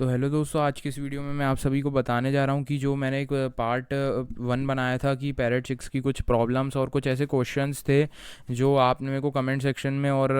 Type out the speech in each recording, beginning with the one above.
तो हेलो दोस्तों, आज की इस वीडियो में मैं आप सभी को बताने जा रहा हूँ कि जो मैंने एक पार्ट 1 बनाया था कि पैरेट चिक्स की कुछ प्रॉब्लम्स और कुछ ऐसे क्वेश्चंस थे जो आपने मेरे को कमेंट सेक्शन में और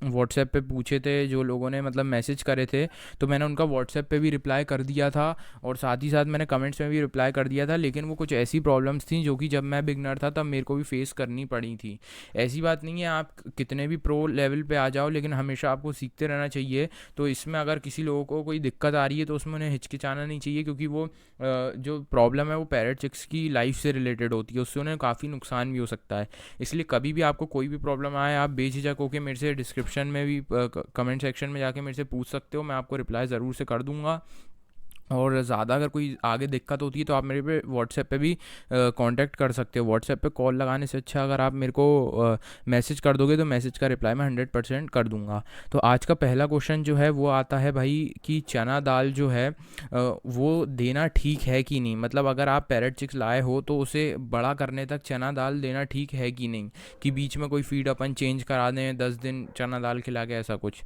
व्हाट्सएप पे पूछे थे, जो लोगों ने मतलब मैसेज करे थे। तो मैंने उनका व्हाट्सएप पे भी रिप्लाई कर दिया था और साथ ही साथ मैंने कमेंट्स में भी रिप्लाई कर दिया था। लेकिन वो कुछ ऐसी प्रॉब्लम्स थी जो कि जब मैं बिगनर था तब मेरे को भी फेस करनी पड़ी थी। ऐसी बात नहीं है, आप कितने भी प्रो लेवल पे आ जाओ लेकिन हमेशा आपको सीखते रहना चाहिए। तो इसमें अगर किसी लोगों को कोई दिक्कत आ रही है तो उसमें उन्हें हिचकिचाना नहीं चाहिए, क्योंकि वो जो प्रॉब्लम है वो पैरेट चिक्स की लाइफ से रिलेटेड होती है, उससे उन्हें काफ़ी नुकसान भी हो सकता है। इसलिए कभी भी आपको कोई भी प्रॉब्लम आए, आप बेझिझक होकर मेरे से डिस्क्रिप्शन में भी कमेंट सेक्शन में जाके मेरे से पूछ सकते हो। मैं आपको रिप्लाई ज़रूर से कर दूंगा। और ज़्यादा अगर कोई आगे दिक्कत होती है तो आप मेरे पे व्हाट्सएप पे भी कांटेक्ट कर सकते हो। व्हाट्सएप पे कॉल लगाने से अच्छा अगर आप मेरे को मैसेज कर दोगे तो मैसेज का रिप्लाई मैं 100% कर दूंगा। तो आज का पहला क्वेश्चन जो है वो आता है भाई कि चना दाल जो है वो देना ठीक है कि नहीं। मतलब अगर आप पैरेट चिक्स लाए हो तो उसे बड़ा करने तक चना दाल देना ठीक है कि नहीं, कि बीच में कोई फीड अपन चेंज करा दें 10 दिन चना दाल खिला के, ऐसा कुछ।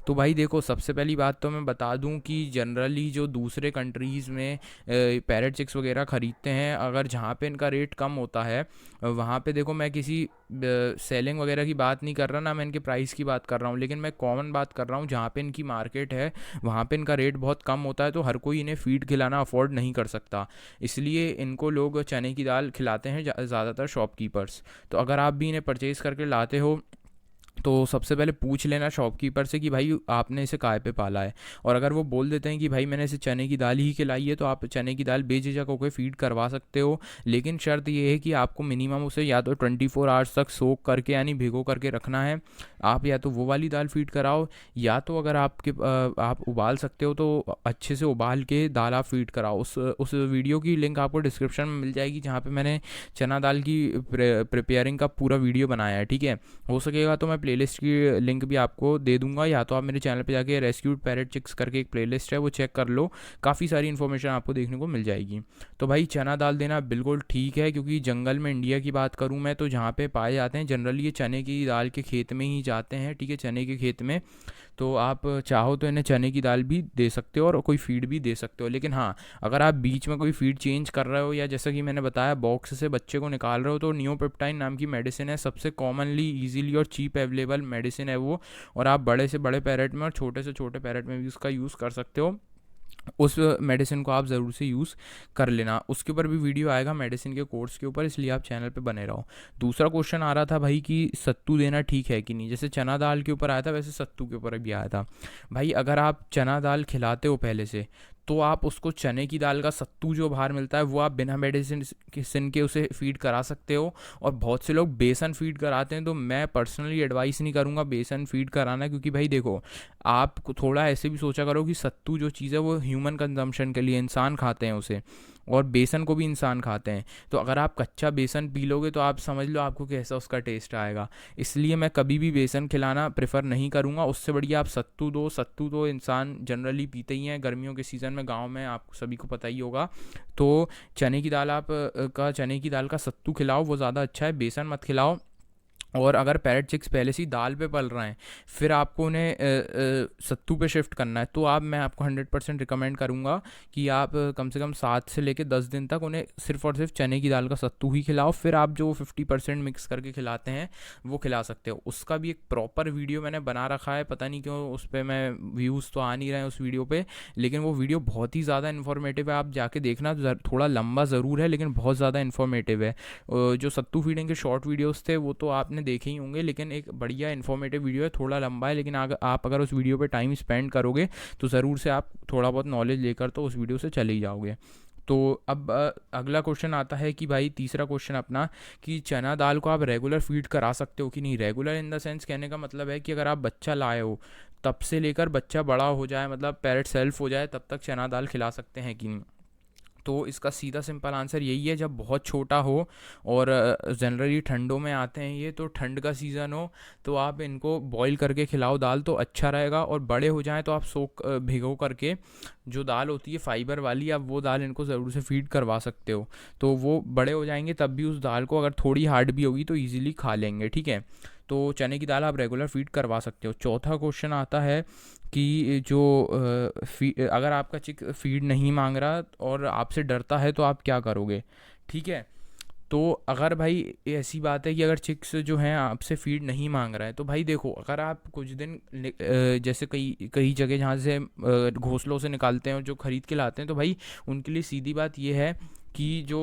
तो भाई देखो, सबसे पहली बात तो मैं बता दूं कि जनरली जो दूसरे कंट्रीज़ में पैरेट चिक्स वगैरह ख़रीदते हैं, अगर जहाँ पे इनका रेट कम होता है वहाँ पे देखो, मैं किसी सेलिंग वगैरह की बात नहीं कर रहा, ना मैं इनके प्राइस की बात कर रहा हूँ, लेकिन मैं कॉमन बात कर रहा हूँ। जहाँ पे इनकी मार्केट है वहाँ पे इनका रेट बहुत कम होता है, तो हर कोई इन्हें फीड खिलाना अफोर्ड नहीं कर सकता। इसलिए इनको लोग चने की दाल खिलाते हैं ज़्यादातर शॉपकीपर्स। तो अगर आप भी इन्हें परचेज़ करके लाते हो तो सबसे पहले पूछ लेना शॉपकीपर से कि भाई आपने इसे काय पे पाला है। और अगर वो बोल देते हैं कि भाई मैंने इसे चने की दाल ही खिलाई है, तो आप चने की दाल बेझिझक होकर फीड करवा सकते हो। लेकिन शर्त ये है कि आपको मिनिमम उसे या तो 24 आवर्स तक सोक करके यानी भिगो करके रखना है। आप या तो वो वाली दाल फीड कराओ, या तो अगर आप उबाल सकते हो तो अच्छे से उबाल के दाल आप फीड कराओ। उस वीडियो की लिंक आपको डिस्क्रिप्शन में मिल जाएगी, जहाँ पे मैंने चना दाल की प्रिपेयरिंग का पूरा वीडियो बनाया है। ठीक है, हो सकेगा तो मैं प्लेलिस्ट की लिंक भी आपको दे दूंगा, या तो आप मेरे चैनल पे जाके रेस्क्यूड पैरेट चिक्स करके एक प्लेलिस्ट है वो चेक कर लो, काफ़ी सारी इन्फॉर्मेशन आपको देखने को मिल जाएगी। तो भाई चना दाल देना बिल्कुल ठीक है, क्योंकि जंगल में इंडिया की बात करूँ मैं तो जहाँ पे पाए जाते हैं जनरली ये चने की दाल के खेत में ही जाते हैं। ठीक है, चने के खेत में। तो आप चाहो तो इन्हें चने की दाल भी दे सकते हो और कोई फीड भी दे सकते हो। लेकिन हाँ, अगर आप बीच में कोई फीड चेंज कर रहे हो, या जैसा कि मैंने बताया बॉक्स से बच्चे को निकाल रहे हो, तो नियोपेप्टाइन नाम की मेडिसिन है, सबसे कॉमनली ईजिली और चीप अवेलेबल मेडिसिन है वो। और आप बड़े से बड़े पैरेट में और छोटे से छोटे पैरेट में भी उसका यूज़ कर सकते हो। उस मेडिसिन को आप ज़रूर से यूज़ कर लेना। उसके ऊपर भी वीडियो आएगा मेडिसिन के कोर्स के ऊपर, इसलिए आप चैनल पे बने रहो। दूसरा क्वेश्चन आ रहा था भाई कि सत्तू देना ठीक है कि नहीं। जैसे चना दाल के ऊपर आया था, वैसे सत्तू के ऊपर भी आया था। भाई अगर आप चना दाल खिलाते हो पहले से, तो आप उसको चने की दाल का सत्तू जो बाहर मिलता है वो आप बिना मेडिसिन के उसे फीड करा सकते हो। और बहुत से लोग बेसन फीड कराते हैं, तो मैं पर्सनली एडवाइस नहीं करूँगा बेसन फीड कराना, क्योंकि भाई देखो, आप थोड़ा ऐसे भी सोचा करो कि सत्तू जो चीज़ है वो ह्यूमन कंजम्पशन के लिए, इंसान खाते हैं उसे, और बेसन को भी इंसान खाते हैं। तो अगर आप कच्चा बेसन पी लोगे तो आप समझ लो आपको कैसा उसका टेस्ट आएगा। इसलिए मैं कभी भी बेसन खिलाना प्रेफर नहीं करूँगा। उससे बढ़िया आप सत्तू दो। सत्तू तो इंसान जनरली पीते ही हैं गर्मियों के सीज़न में, गाँव में आप सभी को पता ही होगा। तो चने की दाल का सत्तू खिलाओ, वो ज़्यादा अच्छा है, बेसन मत खिलाओ। और अगर पैरेट चिक्स पहले से ही दाल पे पल रहे हैं, फिर आपको उन्हें सत्तू पे शिफ्ट करना है, तो मैं आपको 100% रिकमेंड करूँगा कि आप कम से कम 7 से लेकर 10 दिन तक उन्हें सिर्फ और सिर्फ चने की दाल का सत्तू ही खिलाओ। फिर आप जो 50% मिक्स करके खिलाते हैं वो खिला सकते हो। उसका भी एक प्रॉपर वीडियो मैंने बना रखा है, पता नहीं क्यों उस पर मैं व्यूज़ तो आ नहीं रहे हैं उस वीडियो पर, लेकिन वो वीडियो बहुत ही ज़्यादा इन्फॉर्मेटिव है। आप जाके देखना, थोड़ा लंबा ज़रूर है लेकिन बहुत ज़्यादा इन्फॉर्मेटिव है। जो सत्तू फीडिंग के शॉर्ट वीडियोस थे वो तो आपने देखे ही होंगे, लेकिन एक बढ़िया इन्फॉर्मेटिव वीडियो है, थोड़ा लंबा है, लेकिन आप अगर उस वीडियो पे टाइम स्पेंड करोगे तो ज़रूर से आप थोड़ा बहुत नॉलेज लेकर तो उस वीडियो से चले ही जाओगे। तो अब अगला क्वेश्चन आता है कि भाई तीसरा क्वेश्चन अपना, कि चना दाल को आप रेगुलर फीड करा सकते हो कि नहीं। रेगुलर इन द सेंस कहने का मतलब है कि अगर आप बच्चा लाए हो तब से लेकर बच्चा बड़ा हो जाए, मतलब पैरेट सेल्फ हो जाए, तब तक चना दाल खिला सकते हैं कि नहीं। तो इसका सीधा सिंपल आंसर यही है, जब बहुत छोटा हो और जनरली ठंडों में आते हैं ये, तो ठंड का सीज़न हो तो आप इनको बॉईल करके खिलाओ दाल, तो अच्छा रहेगा। और बड़े हो जाएं तो आप भिगो करके जो दाल होती है फाइबर वाली, आप वो दाल इनको ज़रूर से फीड करवा सकते हो। तो वो बड़े हो जाएंगे तब भी उस दाल को अगर थोड़ी हार्ड भी होगी तो ईजिली खा लेंगे। ठीक है, तो चने की दाल आप रेगुलर फीड करवा सकते हो। चौथा क्वेश्चन आता है कि जो अगर आपका चिक फीड नहीं मांग रहा और आपसे डरता है तो आप क्या करोगे, ठीक है। तो अगर भाई ऐसी बात है कि अगर चिक्स जो हैं आपसे फीड नहीं मांग रहा है, तो भाई देखो, अगर आप कुछ दिन जैसे कई कई जगह जहाँ से घोंसलों से निकालते हैं और जो ख़रीद के लाते हैं, तो भाई उनके लिए सीधी बात ये है कि जो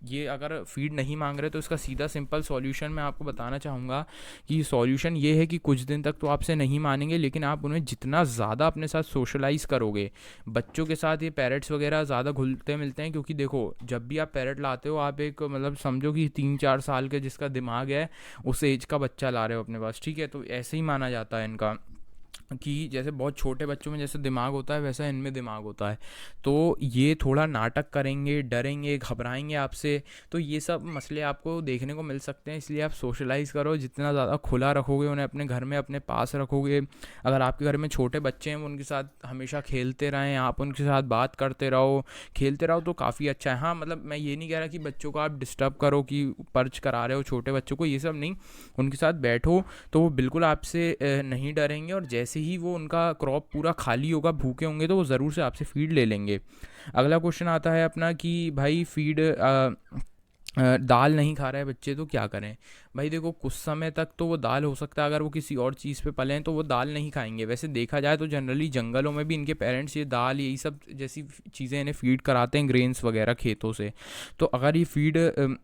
ये अगर फीड नहीं मांग रहे, तो इसका सीधा सिंपल सॉल्यूशन मैं आपको बताना चाहूँगा कि सॉल्यूशन ये है कि कुछ दिन तक तो आपसे नहीं मानेंगे, लेकिन आप उन्हें जितना ज़्यादा अपने साथ सोशलाइज करोगे, बच्चों के साथ ये पैरट्स वगैरह ज़्यादा घुलते मिलते हैं, क्योंकि देखो जब भी आप पैरट लाते हो, आप एक मतलब समझो कि 3-4 साल के जिसका दिमाग है उस एज का बच्चा ला रहे हो अपने पास, ठीक है। तो ऐसे ही माना जाता है इनका कि जैसे बहुत छोटे बच्चों में जैसे दिमाग होता है वैसा इनमें दिमाग होता है। तो ये थोड़ा नाटक करेंगे, डरेंगे, घबराएंगे आपसे, तो ये सब मसले आपको देखने को मिल सकते हैं। इसलिए आप सोशलाइज़ करो, जितना ज़्यादा खुला रखोगे उन्हें अपने घर में अपने पास रखोगे। अगर आपके घर में छोटे बच्चे हैं, वो उनके साथ हमेशा खेलते रहें, आप उनके साथ बात करते रहो, खेलते रहो, तो काफ़ी अच्छा है। हाँ, मतलब मैं ये नहीं कह रहा कि बच्चों को आप डिस्टर्ब करो कि पर्च करा रहे हो छोटे बच्चों को, ये सब नहीं। उनके साथ बैठो तो वो बिल्कुल आपसे नहीं डरेंगे, और जैसे ही वो उनका क्रॉप पूरा खाली होगा, भूखे होंगे, तो वो ज़रूर से आपसे फीड ले लेंगे। अगला क्वेश्चन आता है अपना कि भाई फीड दाल नहीं खा रहा है बच्चे, तो क्या करें। भाई देखो, कुछ समय तक तो वो दाल हो सकता है, अगर वो किसी और चीज़ पे पले हैं तो वो दाल नहीं खाएंगे। वैसे देखा जाए तो जनरली जंगलों में भी इनके पेरेंट्स ये दाल यही सब जैसी चीज़ें इन्हें फीड कराते हैं, ग्रेन्स वगैरह खेतों से। तो अगर ये फीड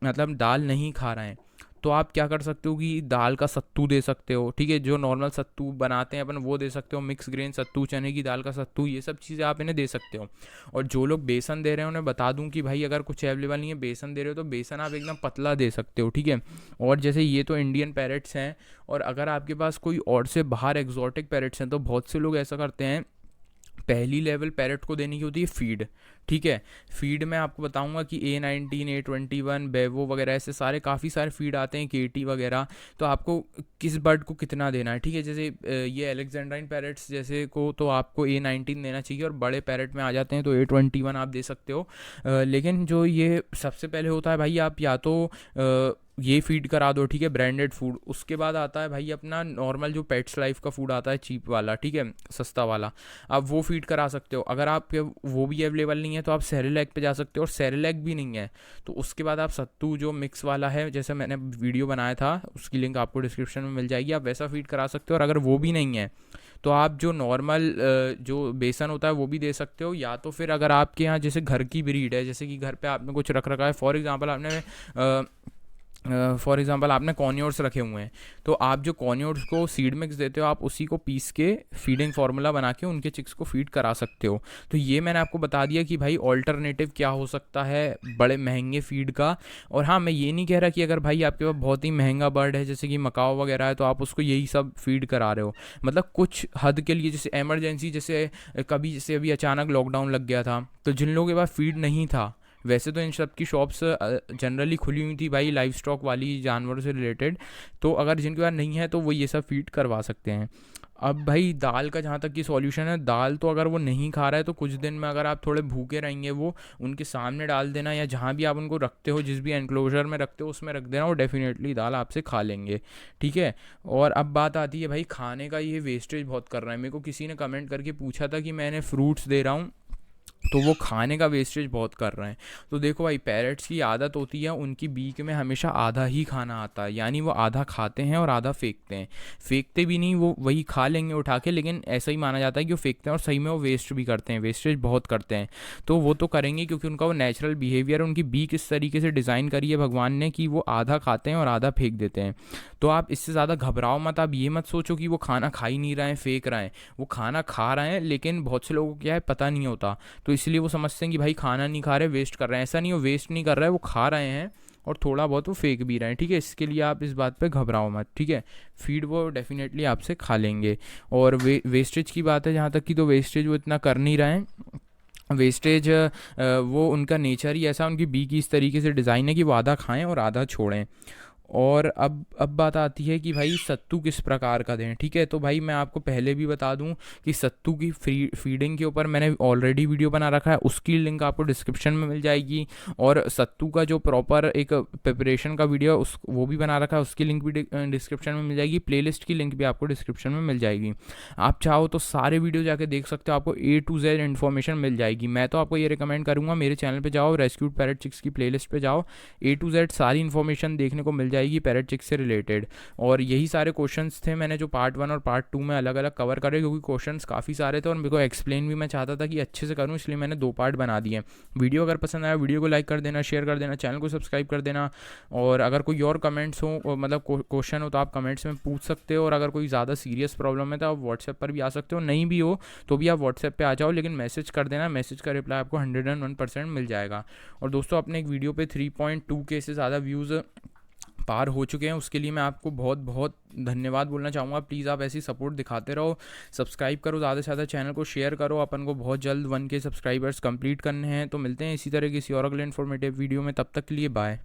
मतलब दाल नहीं खा रहे हैं, तो आप क्या कर सकते हो कि दाल का सत्तू दे सकते हो, ठीक है। जो नॉर्मल सत्तू बनाते हैं अपन, वो दे सकते हो, मिक्स ग्रेन सत्तू, चने की दाल का सत्तू, ये सब चीज़ें आप इन्हें दे सकते हो। और जो लोग बेसन दे रहे हैं उन्हें बता दूं कि भाई अगर कुछ अवेलेबल नहीं है, बेसन दे रहे हो तो बेसन आप एकदम पतला दे सकते हो, ठीक है। और जैसे ये तो इंडियन पैरेट्स हैं, और अगर आपके पास कोई और से बाहर एक्जॉटिक पैरेट्स हैं, तो बहुत से लोग ऐसा करते हैं, पहली लेवल पैरेट को देने की होती है फीड, ठीक है। फीड में आपको बताऊंगा कि A19, A21, बेवो वगैरह ऐसे सारे काफ़ी सारे फीड आते हैं, केटी वगैरह। तो आपको किस बर्ड को कितना देना है, ठीक है। जैसे ये अलेक्जेंड्राइन पैरेट्स जैसे को तो आपको A19 देना चाहिए, और बड़े पैरेट में आ जाते हैं तो A21 आप दे सकते हो। लेकिन जो ये सबसे पहले होता है भाई, आप या तो ये फीड करा दो, ठीक है, ब्रांडेड फूड। उसके बाद आता है भाई अपना नॉर्मल जो पेट्स लाइफ का फूड आता है, चीप वाला, ठीक है, सस्ता वाला, आप वो फीड करा सकते हो। अगर आपके वो भी अवेलेबल नहीं है तो आप सेरेलैक पे जा सकते हो, और सेरेलैक भी नहीं है तो उसके बाद आप सत्तू जो मिक्स वाला है, जैसे मैंने वीडियो बनाया था, उसकी लिंक आपको डिस्क्रिप्शन में मिल जाएगी, आप वैसा फीड करा सकते हो। और अगर वो भी नहीं है तो आप जो नॉर्मल जो बेसन होता है वो भी दे सकते हो। या तो फिर अगर आपके यहाँ जैसे घर की ब्रीड है, जैसे कि घर पे आपने कुछ रख रखा है, फॉर एग्ज़ाम्पल आपने कॉर्नियोर्स रखे हुए हैं, तो आप जो कॉर्नियोर्स को सीड मिक्स देते हो, आप उसी को पीस के फीडिंग फार्मूला बना के उनके चिक्स को फीड करा सकते हो। तो ये मैंने आपको बता दिया कि भाई ऑल्टरनेटिव क्या हो सकता है बड़े महंगे फीड का। और हाँ, मैं ये नहीं कह रहा कि अगर भाई आपके पास बहुत ही महंगा बर्ड है जैसे कि मकाओ वगैरह है, तो आप उसको यही सब फीड करा रहे हो। मतलब कुछ हद के लिए, जैसे एमरजेंसी, जैसे कभी जैसे अभी अचानक लॉकडाउन लग गया था, तो जिन लोगों के पास फीड नहीं था, वैसे तो इन सब की शॉप्स जनरली खुली हुई थी भाई, लाइव स्टॉक वाली, जानवरों से रिलेटेड। तो अगर जिनके पास नहीं है तो वो ये सब फीड करवा सकते हैं। अब भाई दाल का जहाँ तक की सॉल्यूशन है, दाल तो अगर वो नहीं खा रहा है तो कुछ दिन में अगर आप थोड़े भूखे रहेंगे, वो उनके सामने डाल देना, या जहाँ भी आप उनको रखते हो, जिस भी एनक्लोजर में रखते हो उसमें रख देना, वो डेफिनेटली दाल आपसे खा लेंगे, ठीक है। और अब बात आती है भाई खाने का, ये वेस्टेज बहुत कर रहा है। मेरे को किसी ने कमेंट करके पूछा था कि मैंने फ्रूट्स दे रहा हूँ तो वो खाने का वेस्टेज बहुत कर रहे हैं। तो देखो भाई, पैरट्स की आदत होती है, उनकी बीक में हमेशा आधा ही खाना आता है, यानी वो आधा खाते हैं और आधा फेंकते हैं। फेंकते भी नहीं, वो वही खा लेंगे उठा के, लेकिन ऐसा ही माना जाता है कि वो फेंकते हैं, और सही में वो वेस्ट भी करते हैं, वेस्टेज बहुत करते हैं। तो वो तो करेंगे क्योंकि उनका वो नेचुरल बिहेवियर, उनकी बीक इस तरीके से डिज़ाइन करी है भगवान ने कि वो आधा खाते हैं और आधा फेंक देते हैं। तो आप इससे ज़्यादा घबराओ मत। आप ये मत सोचो कि वो खाना खा ही नहीं रहे हैं, फेंक रहे हैं। वो खाना खा रहे हैं, लेकिन बहुत से लोगों को क्या है, पता नहीं होता, तो इसलिए वो समझते हैं कि भाई खाना नहीं खा रहे, वेस्ट कर रहे हैं। ऐसा नहीं, वो वेस्ट नहीं कर रहा है, वो खा रहे हैं और थोड़ा बहुत वो फेंक भी रहे हैं, ठीक है। इसके लिए आप इस बात पे घबराओ मत, ठीक है। फीड वो डेफिनेटली आपसे खा लेंगे। और वेस्टेज की बात है जहाँ तक की, तो वेस्टेज वो इतना कर नहीं रहे हैं। वेस्टेज वो उनका नेचर ही ऐसा, उनकी बी की इस तरीके से डिज़ाइन है कि वो आधा खाएं और आधा छोड़ें। और अब बात आती है कि भाई सत्तू किस प्रकार का दें, ठीक है। तो भाई मैं आपको पहले भी बता दूं कि सत्तू की फीडिंग के ऊपर मैंने ऑलरेडी वीडियो बना रखा है, उसकी लिंक आपको डिस्क्रिप्शन में मिल जाएगी। और सत्तू का जो प्रॉपर एक प्रिपरेशन का वीडियो उस वो भी बना रखा है, उसकी लिंक भी डिस्क्रिप्शन में मिल जाएगी। प्लेलिस्ट की लिंक भी आपको डिस्क्रिप्शन में मिल जाएगी। आप चाहो तो सारे वीडियो जाके देख सकते हो, आपको A to Z इन्फॉर्मेशन मिल जाएगी। मैं तो आपको ये रिकमेंड करूँगा, मेरे चैनल पे जाओ, रेस्क्यूड पैरेट चिक्स की प्लेलिस्ट पे जाओ, A to Z सारी इन्फॉर्मेशन देखने को मिल जाएगी पैरेट चिक्स से रिलेटेड। और यही सारे क्वेश्चंस थे, मैंने जो पार्ट 1 और पार्ट 2 में अलग अलग कवर करे, क्योंकि क्वेश्चंस काफ़ी सारे थे और मेरे को एक्सप्लेन भी मैं चाहता था कि अच्छे से करूँ, इसलिए मैंने 2 पार्ट बना दिए। वीडियो अगर पसंद आया वीडियो को लाइक कर देना, शेयर कर देना, चैनल को सब्सक्राइब कर देना। और अगर कोई और कमेंट्स हो, मतलब क्वेश्चन हो, तो आप कमेंट्स में पूछ सकते हो। और अगर कोई ज़्यादा सीरियस प्रॉब्लम है तो आप व्हाट्सएप पर भी आ सकते हो, नहीं भी हो तो भी आप व्हाट्सएप पे आ जाओ, लेकिन मैसेज कर देना, मैसेज का रिप्लाई आपको 101% मिल जाएगा। और दोस्तों, अपने एक वीडियो पे 3.2K से ज़्यादा व्यूज़ पार हो चुके हैं, उसके लिए मैं आपको बहुत बहुत धन्यवाद बोलना चाहूँगा। प्लीज़ आप ऐसी सपोर्ट दिखाते रहो, सब्सक्राइब करो, ज़्यादा से ज़्यादा चैनल को शेयर करो। अपन को बहुत जल्द 1K सब्सक्राइबर्स कंप्लीट करने हैं। तो मिलते हैं इसी तरह किसी और अगले इन्फॉर्मेटिव वीडियो में, तब तक के लिए बाय।